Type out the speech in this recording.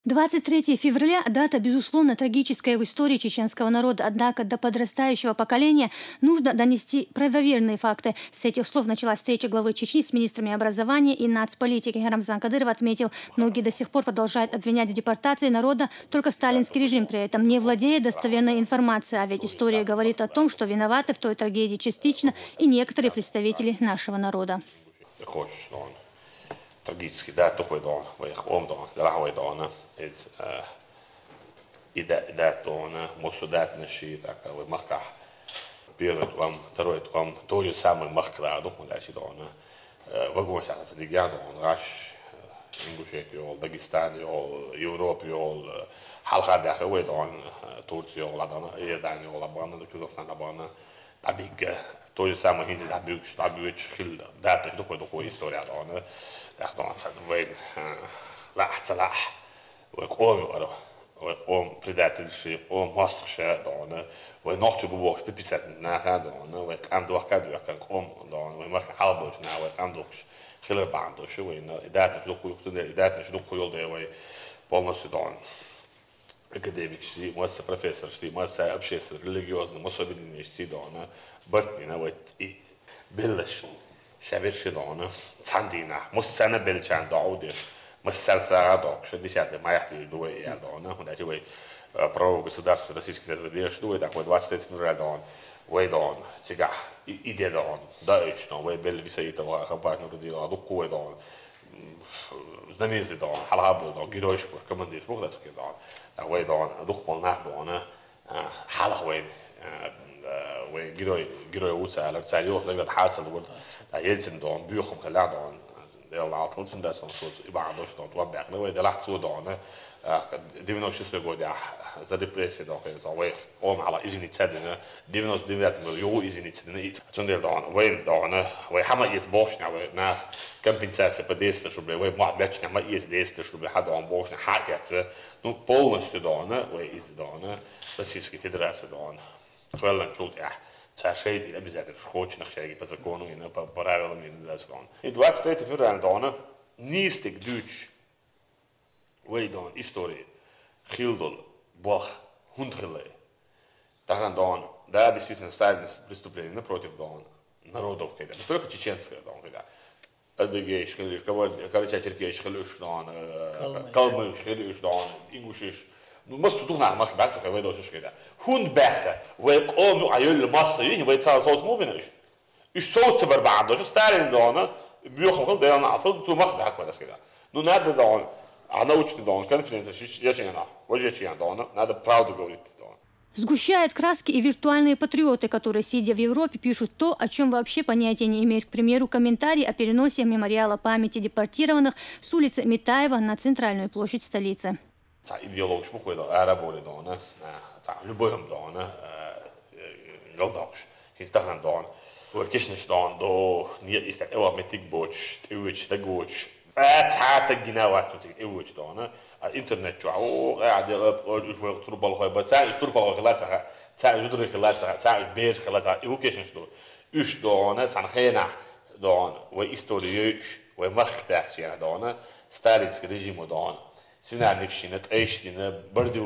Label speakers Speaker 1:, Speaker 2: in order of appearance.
Speaker 1: 23 февраля – дата, безусловно, трагическая в истории чеченского народа. Однако до подрастающего поколения нужно донести правоверные факты. С этих слов началась встреча главы Чечни с министрами образования и нацполитики. Рамзан Кадыров отметил, многие до сих пор продолжают обвинять в депортации народа только сталинский режим, при этом не владея достоверной информацией. А ведь история говорит о том, что виноваты в той трагедии частично и некоторые представители нашего народа.
Speaker 2: Tragiski dátokoidon, vagy omdon, de lahoidon, ez idátón, mosszodátnesi, vagy makah, például taroitom, tojú számú makrá, dokumentásidon, vagóság az eddig jádon, rás, Ingusét jól, Dagisztán jól, Európa jól, Halkádják oidon, Turcia jól, Adana, Érdán jól, abban, Kazasztán abban, abig tojú számú hindi, abig skilda, dátos dokumentokó historiádon, Echt vagy látszalá, vagy olvara, vagy predátorsi, vagy maszkse dana, vagy nachtjubok pipicet náhádana, vagy ámdóakádőakán dana, vagy már álbosnál, vagy ámdóks hilarbándos, vagy dátnos dokujolda, vagy polnosodon. Akadémiksi, massa professzorsi, massa общественный, религиозный, massa объединенный dana, Bartmina, vagy billes. شبيرشدانه تاندينا مسنة بلچان داودش مسلسل داخش دیشته مایحتی دوی یادانه هنده جوی право государства Российской Федерации دوی так 23 февраля ويدان تجاه ایده دان دایچ دان وی بل ویسایت و خبرت نردیلا دکوی دان زنیز دان حلاب دان گیروش بود کماندیش بود از که دان ویدان دکمال نه دانه حالا وین و گیروی اوتسال تالیوخ لگد حاصل بود یلسن دان بیوخم خلاه دان دل عطل فن دستان صوت ibadós دان تو بق نه و دلعت صوت دان دیونوش سگودی زدی پرسی دان که زاوی قوم على ایزنی تدنه دیونوش دیویت یو ایزنی تدنه چون دل دان وین دان و همه ایز باش نه و نه компенсация по 10 рублей و ما بچ نه ما ایز 10 рублей حد آن باش نه حقیقت نو полностью دان و ایز دان Российской Федерации дон хвален чулт я цашейди обязательно хочешь нахшаги по закону и по правилам и дон и 23 февраля дона нистик дюч вейдон истории хилдол бах хундреле таган дон да действительно стали преступления против дон народов когда не только чеченская дон когда адыгейш хилиш короче черкеш хилиш дон калмыш хилиш дон ингушиш مست دونا ما بعرف كيف يدوش كده هون باخه ويقوموا عيول المصريين ويطلع صوت مو بينش ايش صوت بربعده شو ستارين دون بيخم كل ده انا عطل تو ماخذ حق بس كده نو ناد دون انا وش دون كونفرنس شي يجينا وجه شي دون надо правду говорить дон.
Speaker 1: Сгущают краски и виртуальные патриоты, которые, сидя в Европе, пишут то, о чем вообще понятия не имеют. К примеру, комментарий о переносе мемориала памяти депортированных с улицы Митаева на центральную площадь столицы.
Speaker 2: Ideologisch moet je dat Arabieren doen, Luboem doen, Galdags, is dat dan doen, voor kistjes doen, do niet is dat eeuwig met tikbots, eeuwig de goots, het gaat ik nou wat zo zeggen, eeuwig doen, internet zo, ja, die is wel toeval gewoon, maar zij is toeval gelaten zeggen, zij is juder gelaten zeggen, zij is beer gelaten zeggen, eeuwig kistjes doen, us doen, het zijn geen doen, we historieus, we machtig zijn doen, Stalinsk regime doen. Sünərlik şinət, eşdinə, birdi